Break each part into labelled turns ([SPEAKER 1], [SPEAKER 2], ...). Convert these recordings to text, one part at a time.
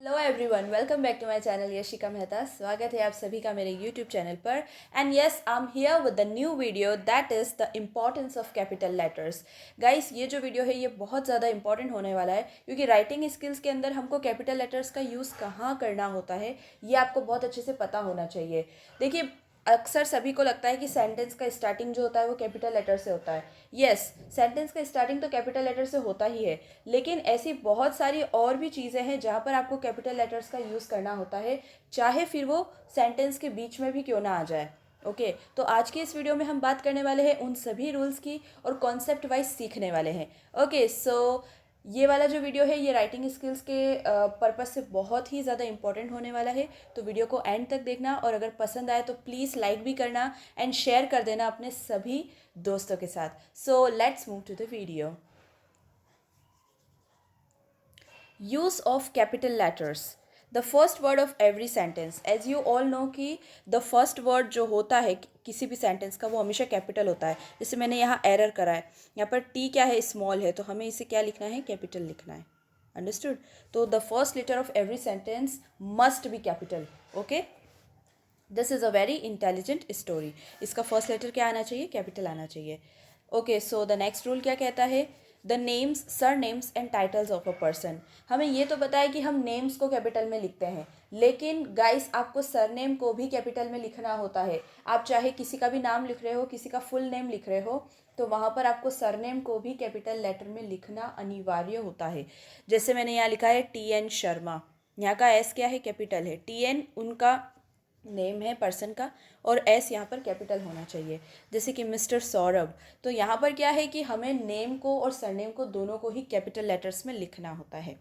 [SPEAKER 1] Hello everyone, welcome back to my channel Yashika Mehta. स्वागत है आप सभी का मेरे यूट्यूब चैनल पर। And yes, I am here with the new video that is the importance of capital letters. Guys, ये जो वीडियो है ये बहुत ज़्यादा इंपॉर्टेंट होने वाला है, क्योंकि राइटिंग स्किल्स के अंदर हमको कैपिटल लेटर्स का यूज़ कहाँ करना होता है ये आपको बहुत अच्छे से पता होना चाहिए। देखिए, अक्सर सभी को लगता है कि सेंटेंस का स्टार्टिंग जो होता है वो कैपिटल लेटर से होता है। यस, सेंटेंस का स्टार्टिंग तो कैपिटल लेटर से होता ही है, लेकिन ऐसी बहुत सारी और भी चीज़ें हैं जहाँ पर आपको कैपिटल लेटर्स का यूज़ करना होता है, चाहे फिर वो सेंटेंस के बीच में भी क्यों ना आ जाए। ओके, तो आज की इस वीडियो में हम बात करने वाले हैं उन सभी रूल्स की और कॉन्सेप्ट वाइज सीखने वाले हैं। ओके, सो ये वाला जो वीडियो है ये राइटिंग स्किल्स के पर्पज़ से बहुत ही ज़्यादा इंपॉर्टेंट होने वाला है। तो वीडियो को एंड तक देखना, और अगर पसंद आए तो प्लीज़ लाइक भी करना एंड शेयर कर देना अपने सभी दोस्तों के साथ। So let's move to the video. Use of capital letters, the first word of every sentence. As you all know कि द फर्स्ट वर्ड जो होता है किसी भी सेंटेंस का वो हमेशा कैपिटल होता है। जैसे मैंने यहाँ एरर करा है, यहाँ पर टी क्या है, स्मॉल है, तो हमें इसे क्या लिखना है, कैपिटल लिखना है। अंडरस्टूड? तो the first letter of every sentence must be capital. Okay, this is a very intelligent story. इसका फर्स्ट लेटर क्या आना चाहिए, कैपिटल आना चाहिए। Okay, so the next rule क्या कहता है, the names, surnames and titles of a person. हमें ये तो पता है कि हम नेम्स को कैपिटल में लिखते हैं, लेकिन गाइस आपको सरनेम को भी कैपिटल में लिखना होता है। आप चाहे किसी का भी नाम लिख रहे हो, किसी का फुल नेम लिख रहे हो, तो वहाँ पर आपको सरनेम को भी कैपिटल लेटर में लिखना अनिवार्य होता है। जैसे मैंने यहाँ लिखा है TN शर्मा, यहाँ का एस क्या है, कैपिटल है। TN उनका नेम है पर्सन का, और एस यहाँ पर कैपिटल होना चाहिए। जैसे कि मिस्टर सौरभ, तो यहाँ पर क्या है कि हमें नेम को और सरनेम को दोनों को ही कैपिटल लेटर्स में लिखना होता है।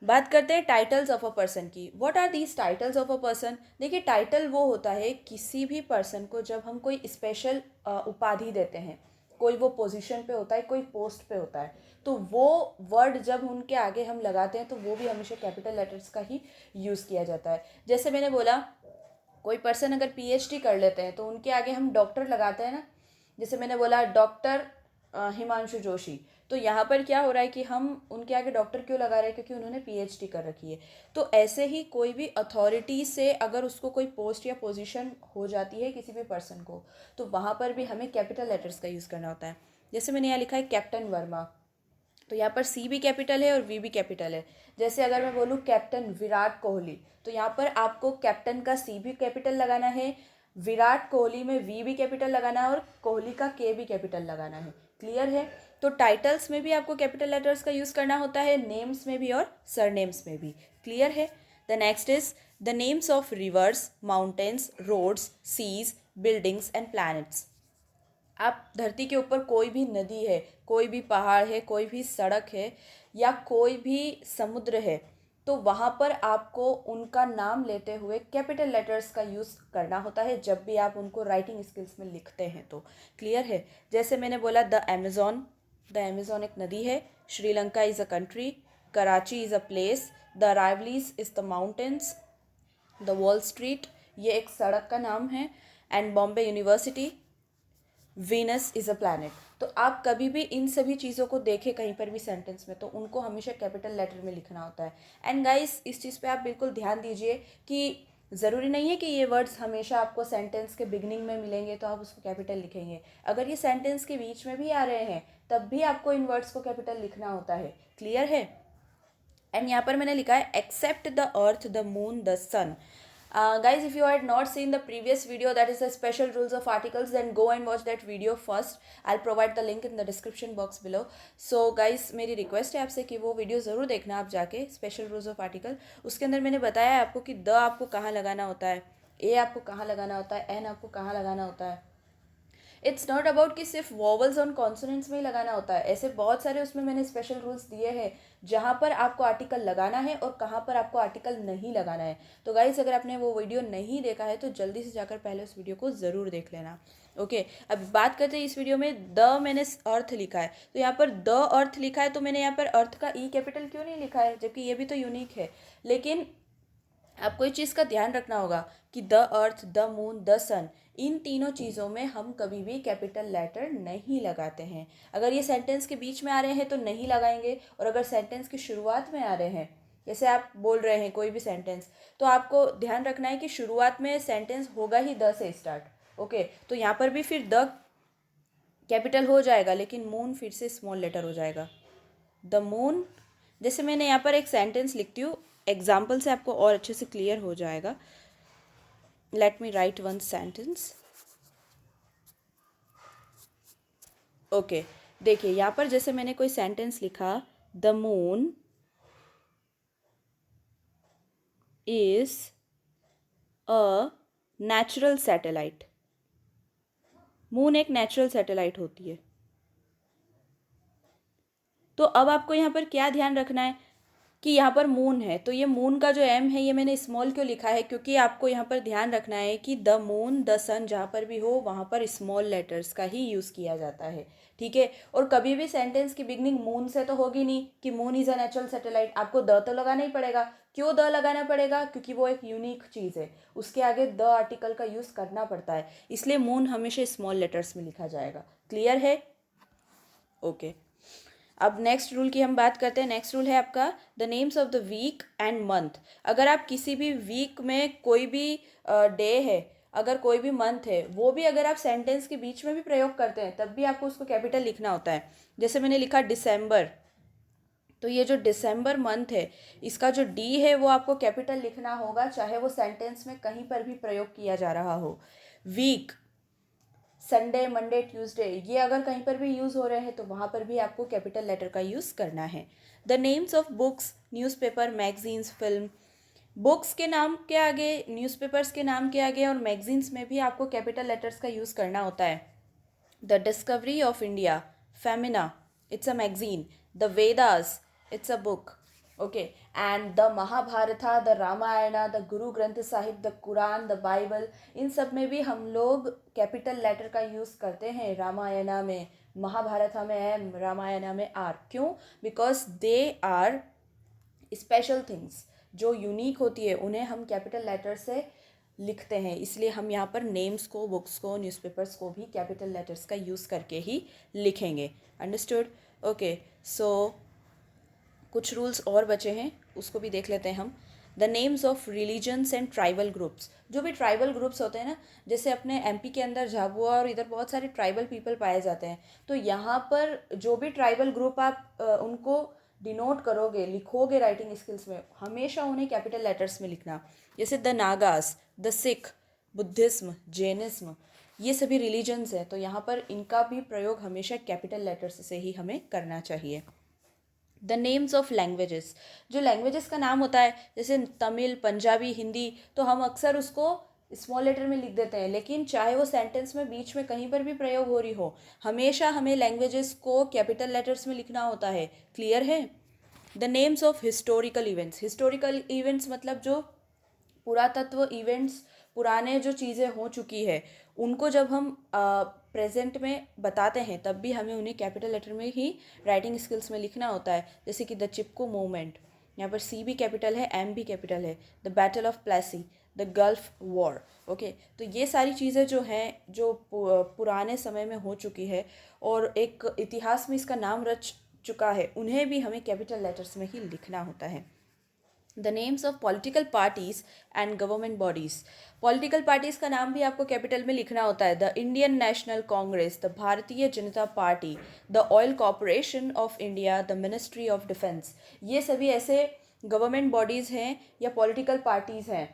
[SPEAKER 1] बात करते हैं टाइटल्स ऑफ अ पर्सन की। What are these titles of a person? देखिए, टाइटल वो होता है किसी भी पर्सन को जब हम कोई स्पेशल उपाधि देते हैं, कोई वो पोजीशन पे होता है, कोई पोस्ट पे होता है, तो वो वर्ड जब उनके आगे हम लगाते हैं तो वो भी हमेशा कैपिटल लेटर्स का ही यूज़ किया जाता है। जैसे मैंने बोला, कोई पर्सन अगर PhD कर लेते हैं तो उनके आगे हम डॉक्टर लगाते हैं ना। जैसे मैंने बोला डॉक्टर हिमांशु जोशी, तो यहाँ पर क्या हो रहा है कि हम उनके आगे डॉक्टर क्यों लगा रहे हैं, क्योंकि उन्होंने PhD कर रखी है। तो ऐसे ही कोई भी अथॉरिटी से अगर उसको कोई पोस्ट या पोजीशन हो जाती है किसी भी पर्सन को, तो वहाँ पर भी हमें कैपिटल लेटर्स का यूज़ करना होता है। जैसे मैंने यहाँ लिखा है कैप्टन वर्मा, तो यहाँ पर C भी कैपिटल है और V भी कैपिटल है। जैसे अगर मैं बोलूँ कैप्टन विराट कोहली, तो यहाँ पर आपको कैप्टन का C भी कैपिटल लगाना है, विराट कोहली में V भी कैपिटल लगाना है, और कोहली का K भी कैपिटल लगाना है। क्लियर है? तो टाइटल्स में भी आपको कैपिटल लेटर्स का यूज़ करना होता है, नेम्स में भी और सरनेम्स में भी। क्लियर है? The next is the names of rivers, mountains, roads, seas, buildings and planets. आप धरती के ऊपर कोई भी नदी है, कोई भी पहाड़ है, कोई भी सड़क है, या कोई भी समुद्र है, तो वहाँ पर आपको उनका नाम लेते हुए कैपिटल लेटर्स का यूज़ करना होता है जब भी आप उनको राइटिंग स्किल्स में लिखते हैं तो। क्लियर है? जैसे मैंने बोला द अमेज़ॉन एक नदी है, Sri Lanka is a country, Karachi is a place, the Aravallis is the mountains, the wall street ये एक सड़क का नाम है, and Bombay university, Venus is a planet. तो आप कभी भी इन सभी चीज़ों को देखें कहीं पर भी सेंटेंस में, तो उनको हमेशा कैपिटल लेटर में लिखना होता है। एंड गाइस, इस चीज़ पे आप बिल्कुल ध्यान दीजिए कि ज़रूरी नहीं है कि ये वर्ड्स हमेशा आपको सेंटेंस के बिगनिंग में मिलेंगे तो आप उसको कैपिटल लिखेंगे। अगर ये सेंटेंस के बीच में भी आ रहे हैं तब भी आपको इन वर्ड्स को कैपिटल लिखना होता है। क्लियर है? एंड यहाँ पर मैंने लिखा है except the earth, the moon, the sun. Guys, if you had not seen the previous video, that is the special rules of articles, then go and watch that video first. I'll provide the link in the description box below. So guys, मेरी request है आपसे कि वो video ज़रूर देखना आप जाके, special rules of article. उसके अंदर मैंने बताया है आपको कि द आपको कहाँ लगाना होता है, ए आपको कहाँ लगाना होता है, एन आपको कहाँ लगाना होता है। इट्स नॉट अबाउट कि सिर्फ वॉवल्स और कॉन्सोनेंट्स में ही लगाना होता है, ऐसे बहुत सारे उसमें मैंने स्पेशल रूल्स दिए हैं जहाँ पर आपको आर्टिकल लगाना है और कहाँ पर आपको आर्टिकल नहीं लगाना है। तो गाइस, अगर आपने वो वीडियो नहीं देखा है तो जल्दी से जाकर पहले उस वीडियो को ज़रूर देख लेना। ओके, अब बात करते हैं इस वीडियो में द मैंने अर्थ लिखा है, तो यहाँ पर द अर्थ लिखा है, तो मैंने यहाँ पर अर्थ का ई कैपिटल क्यों नहीं लिखा है, जबकि ये भी तो यूनिक है। लेकिन आपको इस चीज़ का ध्यान रखना होगा कि the earth, the moon, the sun, इन तीनों चीज़ों में हम कभी भी कैपिटल लेटर नहीं लगाते हैं। अगर ये सेंटेंस के बीच में आ रहे हैं तो नहीं लगाएंगे, और अगर सेंटेंस की शुरुआत में आ रहे हैं जैसे आप बोल रहे हैं कोई भी सेंटेंस, तो आपको ध्यान रखना है कि शुरुआत में सेंटेंस होगा ही द से स्टार्ट। ओके, तो यहाँ पर भी फिर द कैपिटल हो जाएगा, लेकिन मून फिर से स्मॉल लेटर हो जाएगा। द मून, जैसे मैंने यहाँ पर एक सेंटेंस लिखती हूँ, एग्जाम्पल से आपको और अच्छे से क्लियर हो जाएगा। Let me right one sentence. Okay, देखिए यहाँ पर जैसे मैंने कोई सेंटेंस लिखा, the moon is a natural satellite. Moon एक नेचुरल सैटेलाइट होती है। तो अब आपको यहाँ पर क्या ध्यान रखना है कि यहाँ पर मून है, तो ये मून का जो एम है ये मैंने स्मॉल क्यों लिखा है, क्योंकि आपको यहाँ पर ध्यान रखना है कि द मून, द सन जहाँ पर भी हो वहाँ पर स्मॉल लेटर्स का ही यूज़ किया जाता है, ठीक है। और कभी भी सेंटेंस की बिगनिंग मून से तो होगी नहीं कि moon is a natural satellite, आपको द तो लगाना ही पड़ेगा। क्यों द लगाना पड़ेगा? क्योंकि वो एक यूनिक चीज़ है, उसके आगे द आर्टिकल का यूज़ करना पड़ता है, इसलिए मून हमेशा स्मॉल लेटर्स में लिखा जाएगा। क्लियर है? ओके, अब नेक्स्ट रूल की हम बात करते हैं। नेक्स्ट रूल है आपका the names of the week and month. अगर आप किसी भी वीक में कोई भी डे है, अगर कोई भी मंथ है, वो भी अगर आप सेंटेंस के बीच में भी प्रयोग करते हैं तब भी आपको उसको कैपिटल लिखना होता है। जैसे मैंने लिखा दिसंबर, तो ये जो दिसंबर मंथ है इसका जो डी है वो आपको कैपिटल लिखना होगा, चाहे वो सेंटेंस में कहीं पर भी प्रयोग किया जा रहा हो। वीक, संडे, मंडे, ट्यूसडे, ये अगर कहीं पर भी यूज़ हो रहे हैं तो वहाँ पर भी आपको कैपिटल लेटर का यूज़ करना है। The names of books, newspaper, magazines, film. Books के नाम के आगे, न्यूज़पेपर्स के नाम के आगे और मैगजीन्स में भी आपको कैपिटल लेटर्स का यूज़ करना होता है। The discovery of India, Femina, it's a magazine. The Vedas, it's a book. Okay, and the Mahabharata, the Ramayana, the Guru Granth Sahib, the Quran, the Bible, इन सब में भी हम लोग कैपिटल लेटर का यूज़ करते हैं। रामायणा में, महाभारता में एम, रामायणा में आर। क्यों? Because they are special things, जो यूनिक होती है उन्हें हम कैपिटल लेटर से लिखते हैं, इसलिए हम यहाँ पर नेम्स को, बुक्स को, न्यूज़पेपर्स को भी कैपिटल लेटर्स का यूज़ करके ही लिखेंगे। अंडरस्टूड? ओके, सो कुछ रूल्स और बचे हैं, उसको भी देख लेते हैं हम। The names of religions and tribal groups. जो भी ट्राइबल ग्रुप्स होते हैं ना, जैसे अपने एमपी के अंदर झाबुआ और इधर बहुत सारे ट्राइबल पीपल पाए जाते हैं, तो यहाँ पर जो भी ट्राइबल ग्रुप आप उनको डिनोट करोगे, लिखोगे राइटिंग स्किल्स में, हमेशा उन्हें कैपिटल लेटर्स में लिखना। जैसे the Nagas, the Sikh, Buddhism, Jainism, ये सभी रिलीजन्स हैं, तो यहाँ पर इनका भी प्रयोग हमेशा कैपिटल लेटर्स से ही हमें करना चाहिए। द नेम्स ऑफ लैंग्वेजेस, जो लैंग्वेजेस का नाम होता है, जैसे तमिल, पंजाबी, हिंदी, तो हम अक्सर उसको स्मॉल लेटर में लिख देते हैं, लेकिन चाहे वो सेंटेंस में बीच में कहीं पर भी प्रयोग हो रही हो, हमेशा हमें लैंग्वेजेस को कैपिटल लेटर्स में लिखना होता है। क्लियर है? The names of historical events. Historical events मतलब जो पुरातत्व इवेंट्स, पुराने जो चीज़ें हो चुकी है, उनको जब हम प्रेजेंट में बताते हैं तब भी हमें उन्हें कैपिटल लेटर में ही राइटिंग स्किल्स में लिखना होता है। जैसे कि द चिपको मूवमेंट, यहाँ पर सी भी कैपिटल है, एम भी कैपिटल है। The battle of Plassey, the Gulf War. Okay, तो ये सारी चीज़ें जो हैं, जो पुराने समय में हो चुकी है और एक इतिहास में इसका नाम रच चुका है, उन्हें भी हमें कैपिटल लेटर्स में ही लिखना होता है। The names of political parties and government bodies. Political parties का नाम भी आपको कैपिटल में लिखना होता है। The Indian national Congress, the Bharatiya Janata party, the oil corporation of India, the ministry of defence. ये सभी ऐसे गवर्नमेंट बॉडीज़ हैं या पॉलिटिकल पार्टीज़ हैं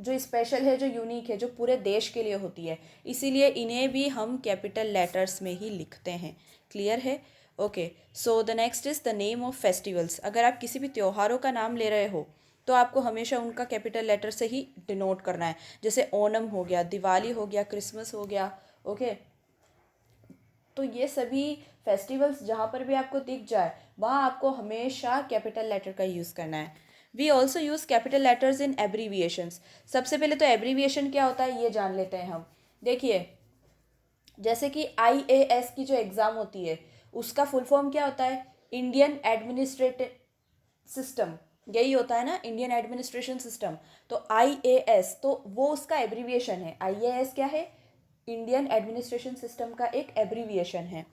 [SPEAKER 1] जो स्पेशल है, जो यूनिक है, जो पूरे देश के लिए होती है, इसीलिए इन्हें भी हम कैपिटल लेटर्स में ही लिखते हैं। क्लियर है? Okay, so the next is the name of festivals. अगर आप किसी भी त्योहारों का नाम ले रहे हो तो आपको हमेशा उनका कैपिटल लेटर से ही डिनोट करना है। जैसे ओणम हो गया, दिवाली हो गया, क्रिसमस हो गया। ओके, तो ये सभी फेस्टिवल्स जहाँ पर भी आपको दिख जाए वहाँ आपको हमेशा कैपिटल लेटर का यूज़ करना है। We also use capital letters in abbreviations. सबसे पहले तो एब्रीविएशन क्या होता है ये जान लेते हैं हम। देखिए, जैसे कि IAS की जो एग्ज़ाम होती है उसका फुल फॉर्म क्या होता है? इंडियन एडमिनिस्ट्रेटिव सिस्टम, यही होता है ना, इंडियन एडमिनिस्ट्रेशन सिस्टम। तो IAS तो वो उसका एब्रीविएशन है। IAS क्या है? इंडियन एडमिनिस्ट्रेशन सिस्टम का एक एब्रीविएशन है।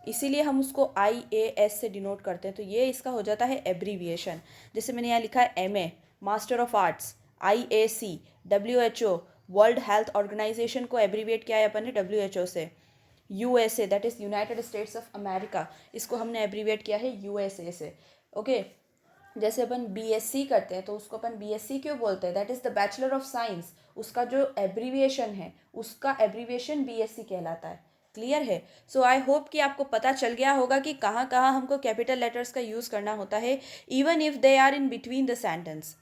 [SPEAKER 1] इसीलिए हम उसको IAS से डिनोट करते हैं। तो ये इसका हो जाता है एब्रीविएशन। जैसे मैंने यहाँ लिखा है MA master of arts, IAC WHO world health organisation को एब्रीविएट किया है अपन ने WHO से। USA that is United States of America, इसको हमने एब्रीविएट किया है USA से। ओके जैसे अपन BSc करते हैं तो उसको अपन BSc क्यों बोलते हैं, that is the bachelor of science, उसका जो एब्रीविएशन है उसका एब्रीविएशन BSc कहलाता है। क्लियर है? सो आई होप कि आपको पता चल गया होगा कि कहाँ कहाँ हमको कैपिटल लेटर्स का यूज़ करना होता है, even if they are in between the sentence.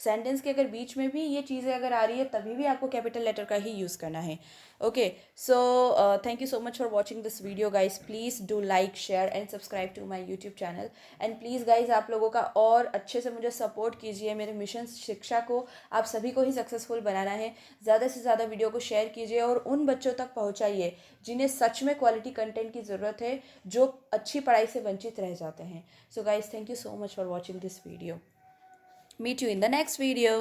[SPEAKER 1] Sentence के अगर बीच में भी ये चीज़ें अगर आ रही है तभी भी आपको कैपिटल लेटर का ही यूज़ करना है। Okay so thank you so much for watching this video guys. Please do like share and subscribe to my YouTube channel and please guys आप लोगों का और अच्छे से मुझे सपोर्ट कीजिए। मेरे मिशन शिक्षा को आप सभी को ही सक्सेसफुल बनाना है। ज़्यादा से ज़्यादा वीडियो को शेयर कीजिए और उन बच्चों तक पहुँचाइए जिन्हें सच में क्वालिटी कंटेंट की ज़रूरत है, जो अच्छी पढ़ाई से वंचित रह जाते हैं। So guys thank you so much for watching this video. Meet you in the next video.